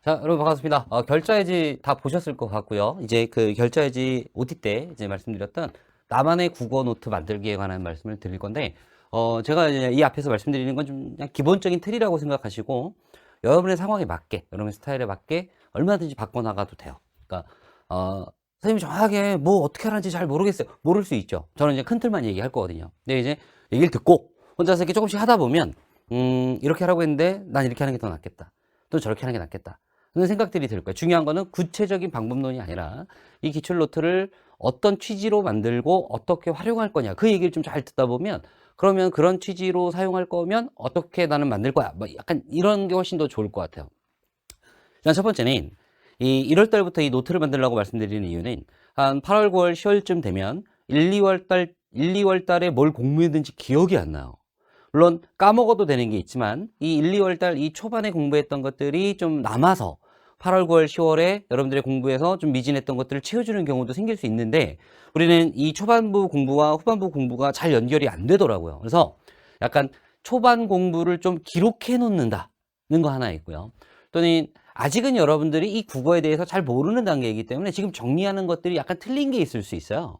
자, 여러분 반갑습니다. 결자해지 다 보셨을 것 같고요. 이제 그 결자해지 OT 때 이제 말씀드렸던 나만의 국어 노트 만들기에 관한 말씀을 드릴 건데, 제가 이제 이 앞에서 말씀드리는 건 좀 그냥 기본적인 틀이라고 생각하시고, 여러분의 상황에 맞게, 여러분의 스타일에 맞게 얼마든지 바꿔나가도 돼요. 그러니까, 선생님이 정확하게 뭐 어떻게 하는지 잘 모르겠어요. 모를 수 있죠. 저는 이제 큰 틀만 얘기할 거거든요. 근데 이제 얘기를 듣고 혼자서 이렇게 조금씩 하다 보면, 이렇게 하라고 했는데 난 이렇게 하는 게 더 낫겠다. 또 저렇게 하는 게 낫겠다. 그런 생각들이 들 거예요. 중요한 거는 구체적인 방법론이 아니라 이 기출 노트를 어떤 취지로 만들고 어떻게 활용할 거냐. 그 얘기를 좀 잘 듣다 보면 그러면 그런 취지로 사용할 거면 어떻게 나는 만들 거야. 뭐 약간 이런 게 훨씬 더 좋을 것 같아요. 자, 첫 번째는 이 1월 달부터 이 노트를 만들라고 말씀드리는 이유는 한 8월, 9월, 10월쯤 되면 2월 달에 뭘 공부했는지 기억이 안 나요. 물론 까먹어도 되는 게 있지만 이 1, 2월 달 이 초반에 공부했던 것들이 좀 남아서 8월, 9월, 10월에 여러분들의 공부에서 좀 미진했던 것들을 채워주는 경우도 생길 수 있는데 우리는 이 초반부 공부와 후반부 공부가 잘 연결이 안 되더라고요. 그래서 약간 초반 공부를 좀 기록해 놓는다는 거 하나 있고요. 또는 아직은 여러분들이 이 국어에 대해서 잘 모르는 단계이기 때문에 지금 정리하는 것들이 약간 틀린 게 있을 수 있어요.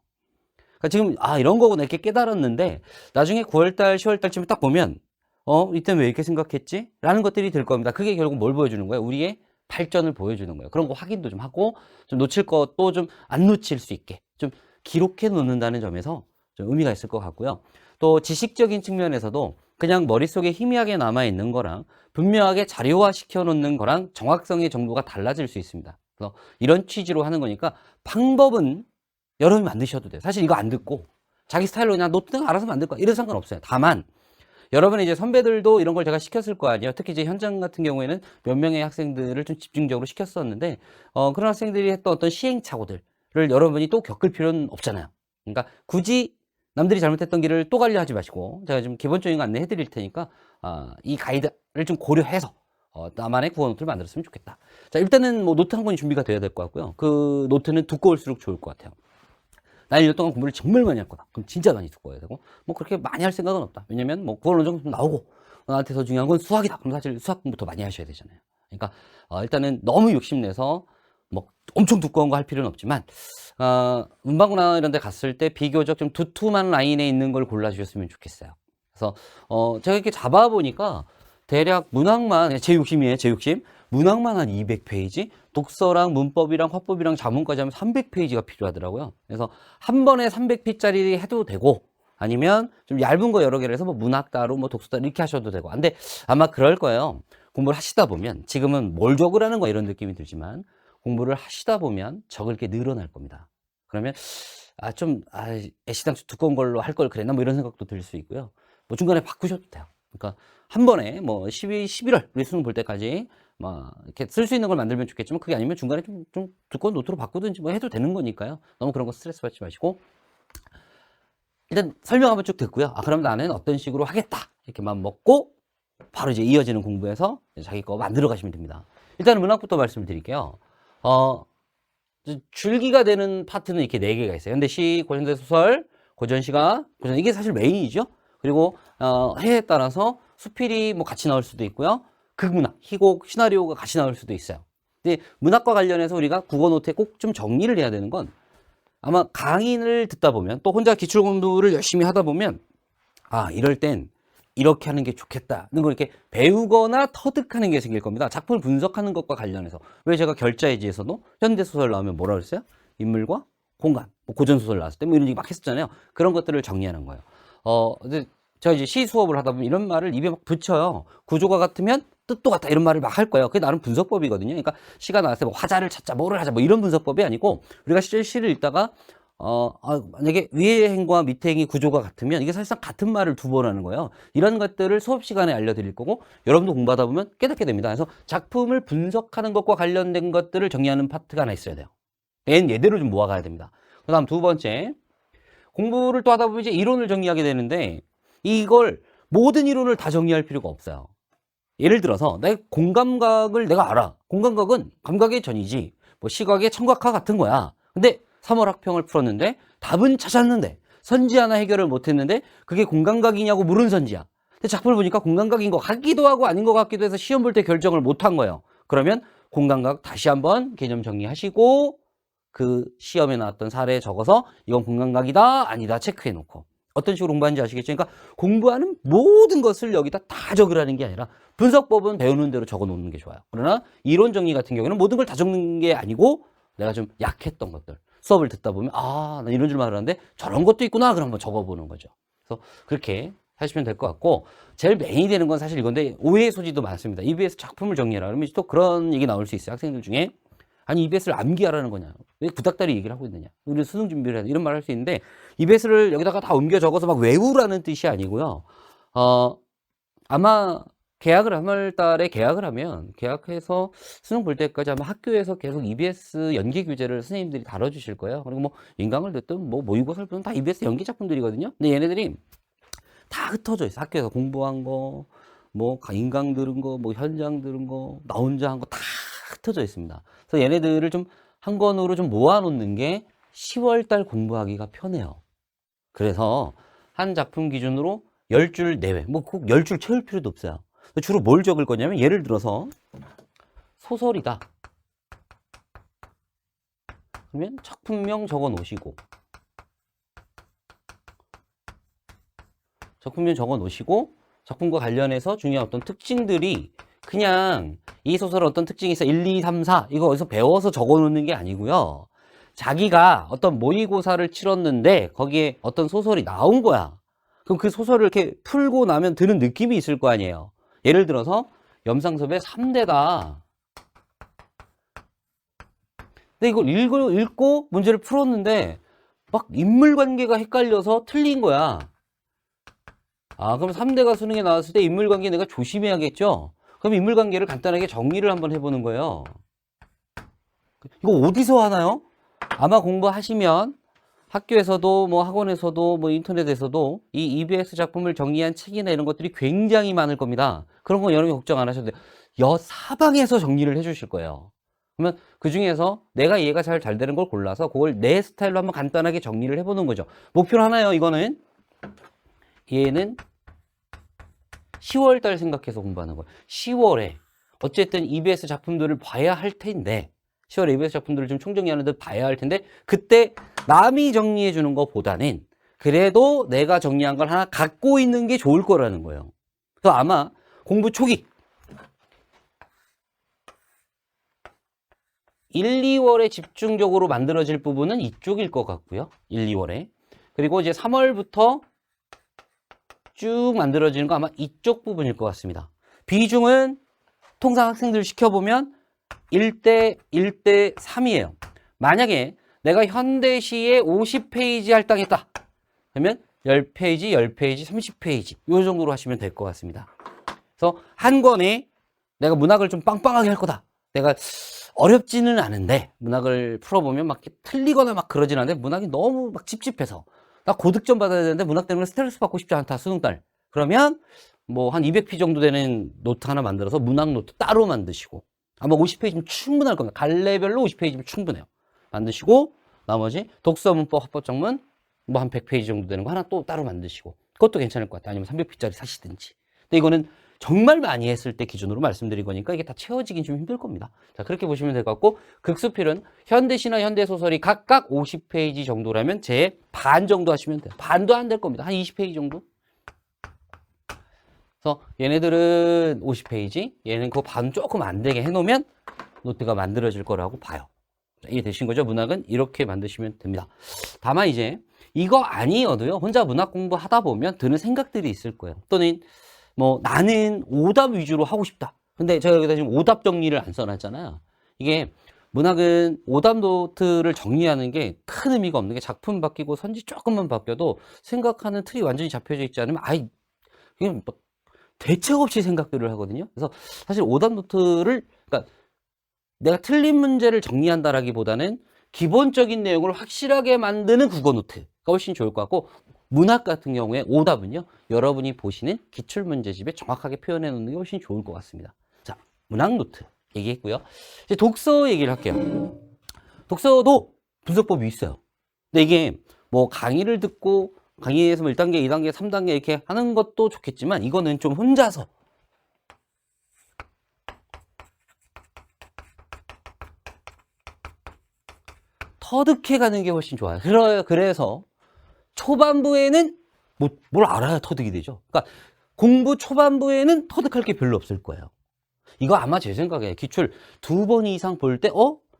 그러니까 지금 이런 거구나 이렇게 깨달았는데 나중에 9월달 10월달쯤에 딱 보면 이때 왜 이렇게 생각했지? 라는 것들이 들 겁니다. 그게 결국 뭘 보여주는 거예요? 우리의 발전을 보여주는 거예요. 그런 거 확인도 좀 하고 좀 놓칠 것도 좀 안 놓칠 수 있게 좀 기록해 놓는다는 점에서 좀 의미가 있을 것 같고요. 또 지식적인 측면에서도 그냥 머릿속에 희미하게 남아있는 거랑 분명하게 자료화 시켜 놓는 거랑 정확성의 정도가 달라질 수 있습니다. 그래서 이런 취지로 하는 거니까 방법은 여러분이 만드셔도 돼요. 사실 이거 안 듣고 자기 스타일로 그냥 노트가 알아서 만들 거야. 이래도 상관없어요. 다만 여러분의 이제 선배들도 이런 걸 제가 시켰을 거 아니에요. 특히 이제 현장 같은 경우에는 몇 명의 학생들을 좀 집중적으로 시켰었는데 그런 학생들이 했던 어떤 시행착오들을 여러분이 또 겪을 필요는 없잖아요. 그러니까 굳이 남들이 잘못했던 길을 또 가려 하지 마시고 제가 좀 기본적인 거 안내해 드릴 테니까 이 가이드를 좀 고려해서 나만의 국어 노트를 만들었으면 좋겠다. 자, 일단은 뭐 노트 한 권이 준비가 돼야 될 것 같고요. 그 노트는 두꺼울수록 좋을 것 같아요. 나 1년 동안 공부를 정말 많이 할 거다. 그럼 진짜 많이 두꺼워야 되고, 뭐 그렇게 많이 할 생각은 없다. 왜냐면 뭐 9월 원정 나오고, 나한테 더 중요한 건 수학이다. 그럼 사실 수학 공부부터 많이 하셔야 되잖아요. 그러니까, 일단은 너무 욕심내서 뭐 엄청 두꺼운 거 할 필요는 없지만, 문방구나 이런 데 갔을 때 비교적 좀 두툼한 라인에 있는 걸 골라주셨으면 좋겠어요. 그래서, 제가 이렇게 잡아보니까 대략 문학만, 제 욕심이에요, 제 욕심. 문학만 한 200페이지, 독서랑 문법이랑 화법이랑 자문까지 하면 300페이지가 필요하더라고요. 그래서 한 번에 300페이지짜리 해도 되고, 아니면 좀 얇은 거 여러 개를 해서 뭐 문학 따로, 뭐 독서 따로 이렇게 하셔도 되고. 근데 아마 그럴 거예요. 공부를 하시다 보면, 지금은 뭘 적으라는 거 이런 느낌이 들지만, 공부를 하시다 보면 적을 게 늘어날 겁니다. 그러면, 애시당초 두꺼운 걸로 할 걸 그랬나? 뭐 이런 생각도 들 수 있고요. 뭐 중간에 바꾸셔도 돼요. 그러니까 한 번에 뭐 11월 우리 수능 볼 때까지 막 이렇게 쓸 수 있는 걸 만들면 좋겠지만 그게 아니면 중간에 좀 두꺼운 노트로 바꾸든지 뭐 해도 되는 거니까요. 너무 그런 거 스트레스 받지 마시고 일단 설명 한번 쭉 듣고요. 그럼 나는 어떤 식으로 하겠다 이렇게 마음 먹고 바로 이제 이어지는 공부에서 자기 거 만들어 가시면 됩니다. 일단은 문학부터 말씀을 드릴게요. 줄기가 되는 파트는 이렇게 4개가 있어요. 현대시, 고전대 소설, 고전시가, 고전 이게 사실 메인이죠. 그리고 해에 따라서 수필이 뭐 같이 나올 수도 있고요. 극문학, 희곡, 시나리오가 같이 나올 수도 있어요. 근데 문학과 관련해서 우리가 국어 노트에 꼭 좀 정리를 해야 되는 건 아마 강의를 듣다 보면 또 혼자 기출 공부를 열심히 하다 보면 이럴 땐 이렇게 하는 게 좋겠다는 걸 이렇게 배우거나 터득하는 게 생길 겁니다. 작품을 분석하는 것과 관련해서. 왜 제가 결자해지에서도 현대소설 나오면 뭐라 그랬어요? 인물과 공간, 뭐 고전소설 나왔을 때 뭐 이런 얘기 막 했었잖아요. 그런 것들을 정리하는 거예요. 근데 제가 이제 시 수업을 하다 보면 이런 말을 입에 막 붙여요. 구조가 같으면 뜻도 같다 이런 말을 막 할 거예요. 그게 나름 분석법이거든요. 그러니까 시가 나왔을 때 뭐 화자를 찾자, 뭐를 하자, 뭐 이런 분석법이 아니고 우리가 시를 읽다가 만약에 위의 행과 밑의 행이 구조가 같으면 이게 사실상 같은 말을 2번 하는 거예요. 이런 것들을 수업 시간에 알려드릴 거고 여러분도 공부하다 보면 깨닫게 됩니다. 그래서 작품을 분석하는 것과 관련된 것들을 정리하는 파트가 하나 있어야 돼요. 얘대로 좀 모아가야 됩니다. 그 다음 2번째, 공부를 또 하다 보면 이제 이론을 정리하게 되는데 이걸 모든 이론을 다 정리할 필요가 없어요. 예를 들어서 내 공감각을 내가 알아. 공감각은 감각의 전이지 뭐 시각의 청각화 같은 거야. 근데 3월 학평을 풀었는데 답은 찾았는데 선지 하나 해결을 못했는데 그게 공감각이냐고 물은 선지야. 근데 작품을 보니까 공감각인 것 같기도 하고 아닌 것 같기도 해서 시험 볼 때 결정을 못한 거예요. 그러면 공간각 다시 한번 개념 정리하시고 그 시험에 나왔던 사례 적어서 이건 공간각이다 아니다 체크해 놓고 어떤 식으로 공부하는지 아시겠죠? 그러니까 공부하는 모든 것을 여기다 다 적으라는 게 아니라 분석법은 배우는 대로 적어 놓는 게 좋아요. 그러나 이론 정리 같은 경우에는 모든 걸 다 적는 게 아니고 내가 좀 약했던 것들 수업을 듣다 보면 나 이런 줄만 알았는데 저런 것도 있구나 그럼 한번 적어보는 거죠. 그래서 그렇게 하시면 될 것 같고 제일 메인이 되는 건 사실 이건데 오해의 소지도 많습니다. EBS 작품을 정리해라 그러면 또 그런 얘기 나올 수 있어요. 학생들 중에 아니 EBS를 암기하라는 거냐 왜 구닥다리 얘기를 하고 있느냐 우리 수능 준비를 해야 돼 이런 말 할 수 있는데 EBS를 여기다가 다 옮겨 적어서 막 외우라는 뜻이 아니고요. 아마 계약을 3월 달에 계약을 하면 계약해서 수능 볼 때까지 아마 학교에서 계속 EBS 연기 규제를 선생님들이 다뤄주실 거예요. 그리고 뭐 인강을 듣든 뭐 모의고사를 보든 다 EBS 연기 작품들이거든요. 근데 얘네들이 다 흩어져 있어. 학교에서 공부한 거, 뭐 인강 들은 거, 뭐 현장 들은 거, 나 혼자 한 거 다 흩어져 있습니다. 그래서 얘네들을 좀 한 권으로 좀 모아놓는 게 10월 달 공부하기가 편해요. 그래서 한 작품 기준으로 10줄 내외, 뭐 꼭 10줄 채울 필요도 없어요. 주로 뭘 적을 거냐면 예를 들어서 소설이다. 그러면 작품명 적어 놓으시고 작품명 적어 놓으시고 작품과 관련해서 중요한 어떤 특징들이 그냥 이 소설은 어떤 특징이 있어 1, 2, 3, 4 이거 어디서 배워서 적어 놓는 게 아니고요. 자기가 어떤 모의고사를 치렀는데 거기에 어떤 소설이 나온 거야. 그럼 그 소설을 이렇게 풀고 나면 드는 느낌이 있을 거 아니에요. 예를 들어서 염상섭의 3대다. 근데 이걸 읽고 문제를 풀었는데 막 인물관계가 헷갈려서 틀린 거야. 그럼 3대가 수능에 나왔을 때 인물관계 내가 조심해야겠죠? 그럼 인물관계를 간단하게 정리를 한번 해보는 거예요. 이거 어디서 하나요? 아마 공부하시면 학교에서도 뭐 학원에서도 뭐 인터넷에서도 이 EBS 작품을 정리한 책이나 이런 것들이 굉장히 많을 겁니다. 그런 거 여러분이 걱정 안 하셔도 돼요. 여사방에서 정리를 해 주실 거예요. 그러면 그 중에서 내가 이해가 잘 되는 걸 골라서 그걸 내 스타일로 한번 간단하게 정리를 해보는 거죠. 목표를 하나요, 이거는. 얘는 10월 달 생각해서 공부하는 거예요. 10월에 어쨌든 EBS 작품들을 봐야 할 텐데 10월에 EBS 작품들을 좀 총정리하는 듯 봐야 할 텐데 그때 남이 정리해 주는 것보다는 그래도 내가 정리한 걸 하나 갖고 있는 게 좋을 거라는 거예요. 그래서 아마 공부 초기 1, 2월에 집중적으로 만들어질 부분은 이쪽일 것 같고요. 1, 2월에. 그리고 이제 3월부터 쭉 만들어지는 거 아마 이쪽 부분일 것 같습니다. 비중은 통상 학생들 시켜보면 1대 1대 3이에요. 만약에 내가 현대시에 50페이지 할당했다. 그러면 10페이지, 10페이지, 30페이지 이 정도로 하시면 될 것 같습니다. 그래서 한 권에 내가 문학을 좀 빵빵하게 할 거다. 내가 어렵지는 않은데 문학을 풀어보면 막 틀리거나 막 그러진 않은데 문학이 너무 막 찝찝해서 나 고득점 받아야 되는데 문학 때문에 스트레스 받고 싶지 않다 수능달 그러면 뭐 한 200피 정도 되는 노트 하나 만들어서 문학 노트 따로 만드시고 아마 50페이지면 충분할 겁니다. 갈래별로 50페이지면 충분해요. 만드시고 나머지 독서 문법 화법 작문 뭐 한 100페이지 정도 되는 거 하나 또 따로 만드시고 그것도 괜찮을 것 같아요. 아니면 300피짜리 사시든지. 근데 이거는 정말 많이 했을 때 기준으로 말씀드린 거니까 이게 다 채워지긴 좀 힘들 겁니다. 자, 그렇게 보시면 될 것 같고 극수필은 현대시나 현대소설이 각각 50페이지 정도라면 제 반 정도 하시면 돼요. 반도 안 될 겁니다. 한 20페이지 정도? 그래서 얘네들은 50페이지, 얘는 그 반 조금 안 되게 해놓으면 노트가 만들어질 거라고 봐요. 자, 이해되신 거죠? 문학은 이렇게 만드시면 됩니다. 다만 이제 이거 아니어도요. 혼자 문학 공부하다 보면 드는 생각들이 있을 거예요. 또는 뭐 나는 오답 위주로 하고 싶다. 근데 제가 여기다 지금 오답 정리를 안 써놨잖아요. 이게 문학은 오답 노트를 정리하는 게 큰 의미가 없는 게 작품 바뀌고 선지 조금만 바뀌어도 생각하는 틀이 완전히 잡혀져 있지 않으면 아예 그냥 뭐 대책 없이 생각들을 하거든요. 그래서 사실 오답 노트를 그러니까 내가 틀린 문제를 정리한다라기보다는 기본적인 내용을 확실하게 만드는 국어 노트가 훨씬 좋을 것 같고 문학 같은 경우에 오답은요. 여러분이 보시는 기출문제집에 정확하게 표현해 놓는 게 훨씬 좋을 것 같습니다. 자, 문학 노트 얘기했고요. 이제 독서 얘기를 할게요. 독서도 분석법이 있어요. 근데 이게 뭐 강의를 듣고 강의에서 뭐 1단계, 2단계, 3단계 이렇게 하는 것도 좋겠지만 이거는 좀 혼자서 터득해 가는 게 훨씬 좋아요. 그래서 초반부에는 뭘 알아야 터득이 되죠. 그러니까 공부 초반부에는 터득할 게 별로 없을 거예요. 이거 아마 제 생각에 기출 2번 이상 볼 때,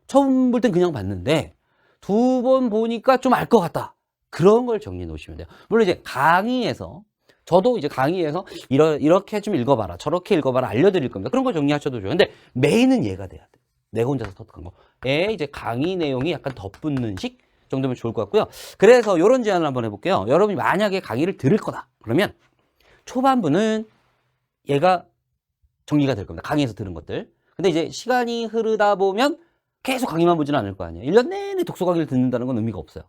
처음 볼 땐 그냥 봤는데, 2번 보니까 좀 알 것 같다. 그런 걸 정리해 놓으시면 돼요. 물론 이제 저도 이제 강의에서 이렇게 좀 읽어봐라, 저렇게 읽어봐라 알려드릴 겁니다. 그런 거 정리하셔도 좋아요. 근데 메인은 얘가 돼야 돼. 내가 혼자서 터득한 거. 이제 강의 내용이 약간 덧붙는 식 정도면 좋을 것 같고요. 그래서 이런 제안을 한번 해볼게요. 여러분이 만약에 강의를 들을 거다. 그러면 초반부는 얘가 정리가 될 겁니다. 강의에서 들은 것들. 근데 이제 시간이 흐르다 보면 계속 강의만 보지는 않을 거 아니에요. 1년 내내 독서 강의를 듣는다는 건 의미가 없어요.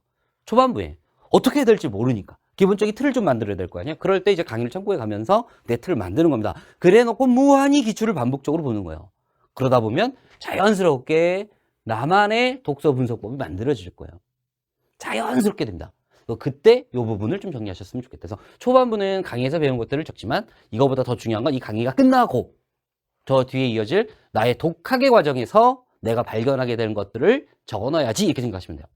초반부에 어떻게 해야 될지 모르니까 기본적인 틀을 좀 만들어야 될 거 아니에요. 그럴 때 이제 강의를 참고해 가면서 내 틀을 만드는 겁니다. 그래 놓고 무한히 기출을 반복적으로 보는 거예요. 그러다 보면 자연스럽게 나만의 독서 분석법이 만들어질 거예요. 자연스럽게 됩니다. 그때 이 부분을 좀 정리하셨으면 좋겠다. 그래서 초반부는 강의에서 배운 것들을 적지만 이거보다 더 중요한 건 이 강의가 끝나고 저 뒤에 이어질 나의 독학의 과정에서 내가 발견하게 되는 것들을 적어놔야지 이렇게 생각하시면 돼요.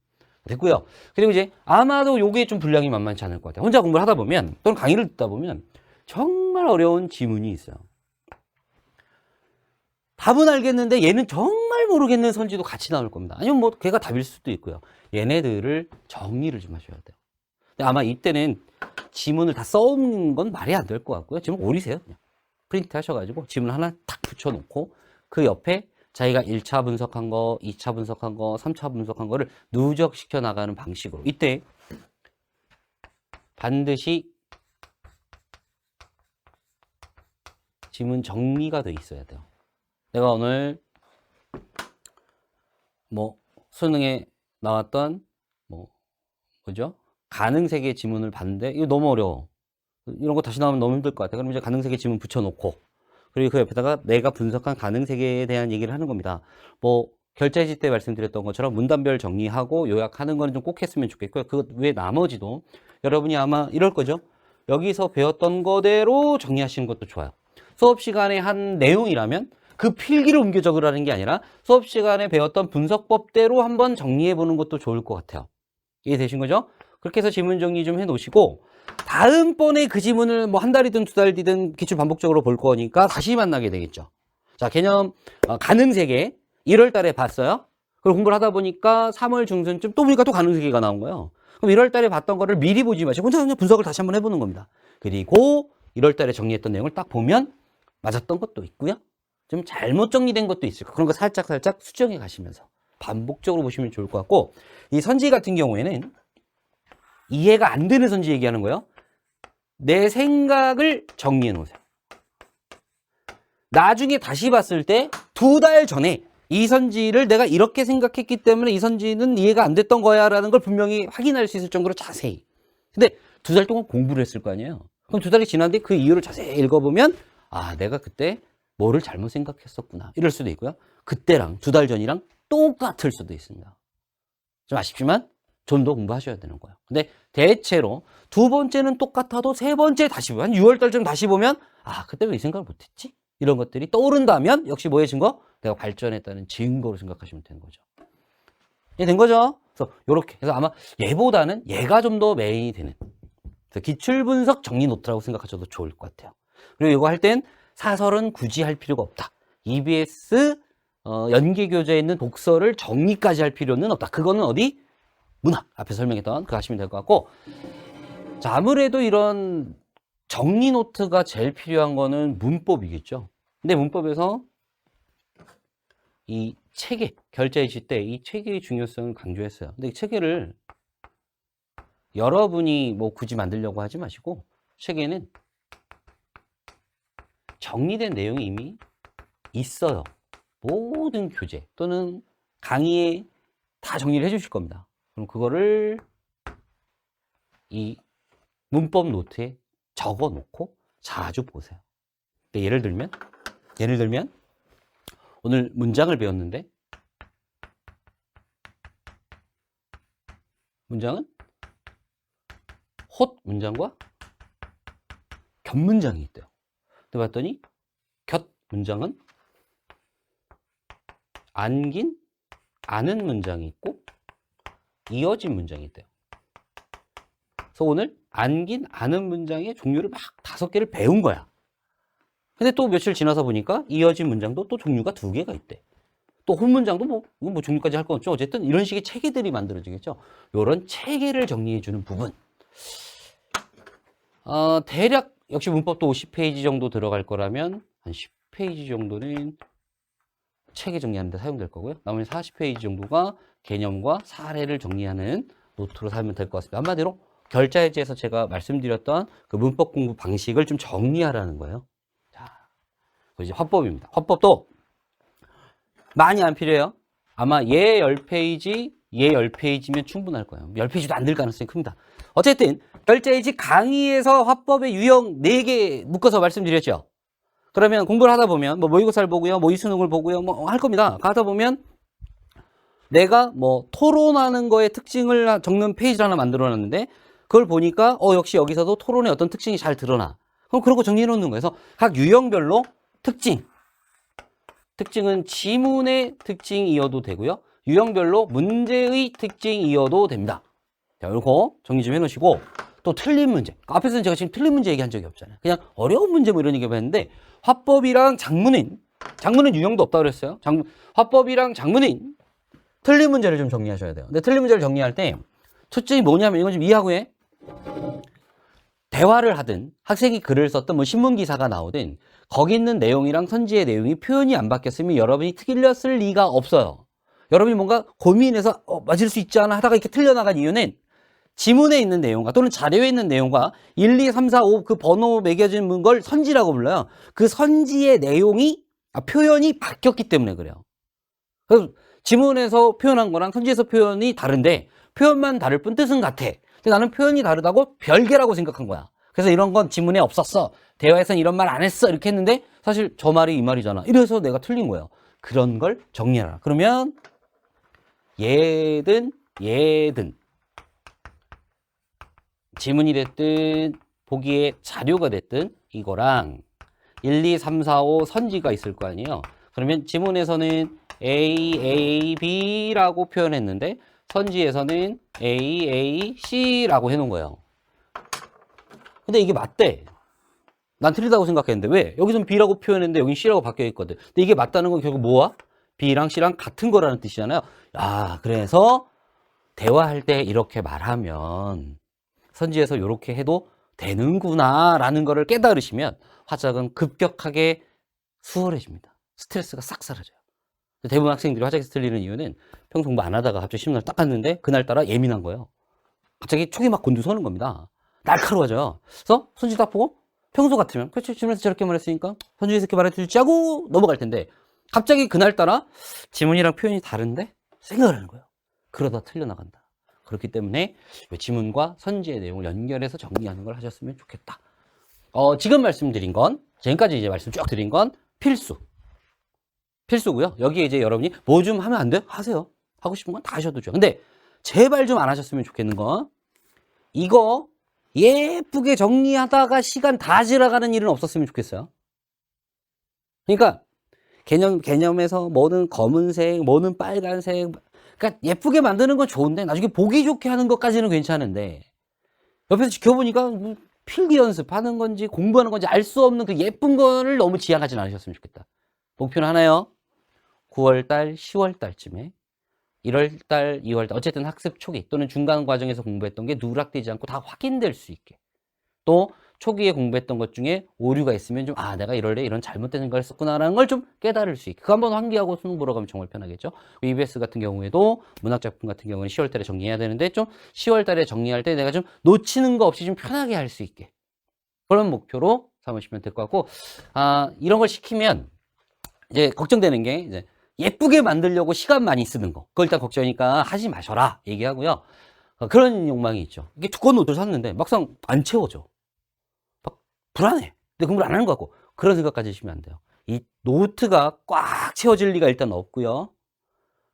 됐고요. 그리고 이제 아마도 요게 좀 분량이 만만치 않을 것 같아요. 혼자 공부를 하다 보면 또는 강의를 듣다 보면 정말 어려운 지문이 있어요. 답은 알겠는데 얘는 정말 모르겠는 선지도 같이 나올 겁니다. 아니면 뭐 걔가 답일 수도 있고요. 얘네들을 정리를 좀 하셔야 돼요. 근데 아마 이때는 지문을 다 써오는 건 말이 안 될 것 같고요. 지문 오리세요. 그냥 프린트 하셔가지고 지문 하나 탁 붙여놓고 그 옆에 자기가 1차 분석한 거, 2차 분석한 거, 3차 분석한 거를 누적시켜 나가는 방식으로 이때 반드시 지문 정리가 돼 있어야 돼요. 내가 오늘 뭐 수능에 나왔던 뭐죠? 가능세계 지문을 봤는데 이거 너무 어려워. 이런 거 다시 나오면 너무 힘들 것 같아. 그럼 이제 가능세계 지문 붙여놓고 그리고 그 옆에다가 내가 분석한 가능세계에 대한 얘기를 하는 겁니다. 뭐 결제지 때 말씀드렸던 것처럼 문단별 정리하고 요약하는 거는 좀 꼭 했으면 좋겠고요. 그 외 나머지도 여러분이 아마 이럴 거죠. 여기서 배웠던 거대로 정리하시는 것도 좋아요. 수업 시간에 한 내용이라면 그 필기를 옮겨 적으라는 게 아니라 수업 시간에 배웠던 분석법대로 한번 정리해 보는 것도 좋을 것 같아요. 이해되신 거죠? 그렇게 해서 지문 정리 좀 해 놓으시고 다음번에 그 지문을 뭐 한 달이든 2달 뒤든 기출 반복적으로 볼 거니까 다시 만나게 되겠죠. 자, 개념 가능세계 1월 달에 봤어요. 그리고 공부를 하다 보니까 3월 중순쯤 또 보니까 또 가능세계가 나온 거예요. 그럼 1월 달에 봤던 거를 미리 보지 마시고 혼자 그냥 분석을 다시 한번 해보는 겁니다. 그리고 1월 달에 정리했던 내용을 딱 보면 맞았던 것도 있고요. 좀 잘못 정리된 것도 있을 거예요. 그런 거 살짝 수정해 가시면서 반복적으로 보시면 좋을 것 같고 이 선지 같은 경우에는 이해가 안 되는 선지 얘기하는 거예요. 내 생각을 정리해 놓으세요. 나중에 다시 봤을 때 2달 전에 이 선지를 내가 이렇게 생각했기 때문에 이 선지는 이해가 안 됐던 거야 라는 걸 분명히 확인할 수 있을 정도로 자세히. 근데 2달 동안 공부를 했을 거 아니에요. 그럼 2달이 지난 뒤 그 이유를 자세히 읽어보면 아, 내가 그때 뭐를 잘못 생각했었구나 이럴 수도 있고요. 그때랑 2달 전이랑 똑같을 수도 있습니다. 좀 아쉽지만 좀 더 공부하셔야 되는 거예요. 근데 대체로 2번째는 똑같아도 3번째 다시 보면 한 6월달쯤 다시 보면 아, 그때 왜 이 생각을 못했지? 이런 것들이 떠오른다면 역시 뭐의 증거? 내가 발전했다는 증거로 생각하시면 되는 거죠. 이해 된 거죠? 그래서 이렇게 해서 아마 얘보다는 얘가 좀 더 메인이 되는 그래서 기출 분석 정리 노트라고 생각하셔도 좋을 것 같아요. 그리고 이거 할 땐 사설은 굳이 할 필요가 없다. EBS 연계 교재에 있는 독서를 정리까지 할 필요는 없다. 그거는 어디? 문학 앞에 설명했던 그거 하시면 될 것 같고 자, 아무래도 이런 정리 노트가 제일 필요한 거는 문법이겠죠. 근데 문법에서 이 체계, 결제이실 때 이 체계의 중요성을 강조했어요. 근데 이 체계를 여러분이 뭐 굳이 만들려고 하지 마시고 체계는 정리된 내용이 이미 있어요. 모든 교재 또는 강의에 다 정리를 해주실 겁니다. 그럼 그거를 이 문법 노트에 적어 놓고 자주 보세요. 예를 들면 오늘 문장을 배웠는데 문장은 헛 문장과 겹 문장이 있대요. 근데 봤더니 곁 문장은 안긴 아는 문장이 있고 이어진 문장이 있대요. 그래서 오늘 안긴 아는 문장의 종류를 막 5개를 배운 거야. 근데 또 며칠 지나서 보니까 이어진 문장도 또 종류가 2개가 있대. 또 홈문장도 이건 뭐 종류까지 할 건 없죠. 어쨌든 이런 식의 체계들이 만들어지겠죠. 요런 체계를 정리해주는 부분. 대략 역시 문법도 50페이지 정도 들어갈 거라면 한 10페이지 정도는 체계 정리하는 데 사용될 거고요. 나머지 40페이지 정도가 개념과 사례를 정리하는 노트로 살면 될 것 같습니다. 한마디로 결자해지에서 제가 말씀드렸던 그 문법 공부 방식을 좀 정리하라는 거예요. 자, 이제 화법입니다. 화법도 많이 안 필요해요. 아마 얘 10페이지, 얘 10페이지면 충분할 거예요. 10페이지도 안 될 가능성이 큽니다. 어쨌든 결자해지 강의에서 화법의 유형 4개 묶어서 말씀드렸죠. 그러면 공부를 하다 보면 뭐 모의고사를 보고요, 뭐 이수능을 보고요, 뭐 할 겁니다. 가다 보면 내가 뭐 토론하는 거의 특징을 적는 페이지를 하나 만들어 놨는데 그걸 보니까 역시 여기서도 토론의 어떤 특징이 잘 드러나. 그럼 그런 거 정리해 놓는 거예요. 그래서 각 유형별로 특징은 지문의 특징이어도 되고요. 유형별로 문제의 특징이어도 됩니다. 자, 이거 정리 좀 해놓으시고 또 틀린 문제. 앞에서는 제가 지금 틀린 문제 얘기한 적이 없잖아요. 그냥 어려운 문제 뭐 이런 얘기 했는데 화법이랑 장문인 유형도 없다고 그랬어요. 화법이랑 장문인 틀린 문제를 좀 정리하셔야 돼요. 근데 틀린 문제를 정리할 때 초점이 뭐냐면 이건 좀 이해하고 해. 대화를 하든 학생이 글을 썼든 뭐 신문 기사가 나오든 거기 있는 내용이랑 선지의 내용이 표현이 안 바뀌었으면 여러분이 틀렸을 리가 없어요. 여러분이 뭔가 고민해서 맞을 수 있지 않아 하다가 이렇게 틀려나간 이유는 지문에 있는 내용과 또는 자료에 있는 내용과 1, 2, 3, 4, 5 그 번호 매겨진 걸 선지라고 불러요. 그 선지의 내용이 표현이 바뀌었기 때문에 그래요. 그래서 지문에서 표현한 거랑 선지에서 표현이 다른데 표현만 다를 뿐 뜻은 같아. 근데 나는 표현이 다르다고 별개라고 생각한 거야. 그래서 이런 건 지문에 없었어. 대화에서는 이런 말 안 했어. 이렇게 했는데 사실 저 말이 이 말이잖아. 이래서 내가 틀린 거예요. 그런 걸 정리하라. 그러면 얘든 지문이 됐든 보기에 자료가 됐든 이거랑 1, 2, 3, 4, 5 선지가 있을 거 아니에요. 그러면 지문에서는 A, B라고 표현했는데 선지에서는 A, C라고 해놓은 거예요. 근데 이게 맞대. 난 틀리다고 생각했는데 왜? 여기서는 B라고 표현했는데 여긴 C라고 바뀌어 있거든. 근데 이게 맞다는 건 결국 뭐야? B랑 C랑 같은 거라는 뜻이잖아요. 그래서 대화할 때 이렇게 말하면 선지에서 이렇게 해도 되는구나 라는 거를 깨달으시면 화작은 급격하게 수월해집니다. 스트레스가 싹 사라져요. 대부분 학생들이 화작에서 틀리는 이유는 평소 공부 안 하다가 갑자기 시험날 딱 갔는데 그날따라 예민한 거예요. 갑자기 촉이 막 곤두서는 겁니다. 날카로워져요. 그래서 선지 딱 보고 평소 같으면 그렇지 지문에서 저렇게 말했으니까 선지에서 이렇게 말해줄지 하고 넘어갈 텐데 갑자기 그날따라 지문이랑 표현이 다른데 생각을 하는 거예요. 그러다 틀려나간다. 그렇기 때문에 지문과 선지의 내용을 연결해서 정리하는 걸 하셨으면 좋겠다. 지금 말씀드린 건 지금까지 이제 말씀 쭉 드린 건 필수고요. 여기에 이제 여러분이 뭐 좀 하면 안 돼요? 하세요. 하고 싶은 건 다 하셔도 좋아요. 근데 제발 좀 안 하셨으면 좋겠는 건 이거 예쁘게 정리하다가 시간 다 지나가는 일은 없었으면 좋겠어요. 그러니까 개념에서 뭐는 검은색, 뭐는 빨간색, 그러니까 예쁘게 만드는 건 좋은데 나중에 보기 좋게 하는 것까지는 괜찮은데 옆에서 지켜보니까 뭐 필기 연습하는 건지 공부하는 건지 알 수 없는 그 예쁜 거를 너무 지향하진 않으셨으면 좋겠다. 목표는 하나요. 9월달, 10월달쯤에 1월달, 2월달 어쨌든 학습 초기 또는 중간 과정에서 공부했던 게 누락되지 않고 다 확인될 수 있게 또 초기에 공부했던 것 중에 오류가 있으면 좀 내가 이럴때 이런 잘못된 생각을 했었구나라는 걸 좀 깨달을 수 있게 그거 한번 환기하고 수능 보러 가면 정말 편하겠죠. EBS 같은 경우에도 문학작품 같은 경우는 10월달에 정리해야 되는데 좀 10월달에 정리할 때 내가 좀 놓치는 거 없이 좀 편하게 할 수 있게 그런 목표로 삼으시면 될 것 같고 이런 걸 시키면 이제 걱정되는 게 이제 예쁘게 만들려고 시간 많이 쓰는 거 그거 일단 걱정이니까 하지 마셔라 얘기하고요. 그런 욕망이 있죠. 이게 두꺼운 노트를 샀는데 막상 안 채워져. 막 불안해. 근데 공부를 안 하는 것 같고 그런 생각까지 하시면 안 돼요. 이 노트가 꽉 채워질 리가 일단 없고요.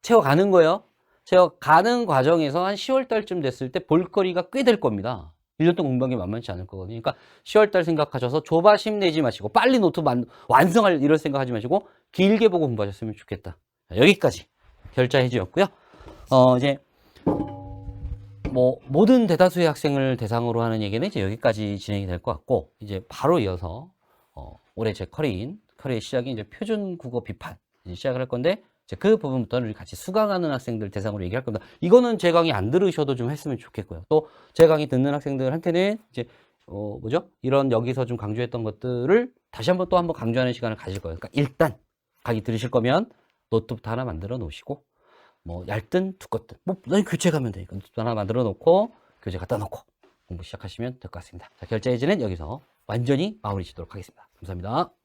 채워가는 거예요. 채워가는 과정에서 한 10월 달쯤 됐을 때 볼거리가 꽤 될 겁니다. 1년 동안 공부한 게 만만치 않을 거거든요. 그러니까 10월 달 생각하셔서 조바심 내지 마시고 빨리 노트 완성할 이런 생각하지 마시고 길게 보고 공부하셨으면 좋겠다. 여기까지 결자 해지였고요. 이제 뭐 모든 대다수의 학생을 대상으로 하는 얘기는 이제 여기까지 진행이 될 것 같고, 이제 바로 이어서 올해 제 커리의 시작이 이제 표준 국어 비판 이제 시작을 할 건데, 이제 그 부분부터는 우리 같이 수강하는 학생들 대상으로 얘기할 겁니다. 이거는 제 강의 안 들으셔도 좀 했으면 좋겠고요. 또 제 강의 듣는 학생들한테는 이제 뭐죠? 이런 여기서 좀 강조했던 것들을 다시 한번 또 한번 강조하는 시간을 가질 거예요. 그러니까 일단 강의 들으실 거면 노트부터 하나 만들어 놓으시고, 뭐 얇든 두껍든 뭐 교재 가면 되니까 노트 하나 만들어 놓고 교재 갖다 놓고 공부 시작하시면 될 것 같습니다. 자, 결제해지는 여기서 완전히 마무리 짓도록 하겠습니다. 감사합니다.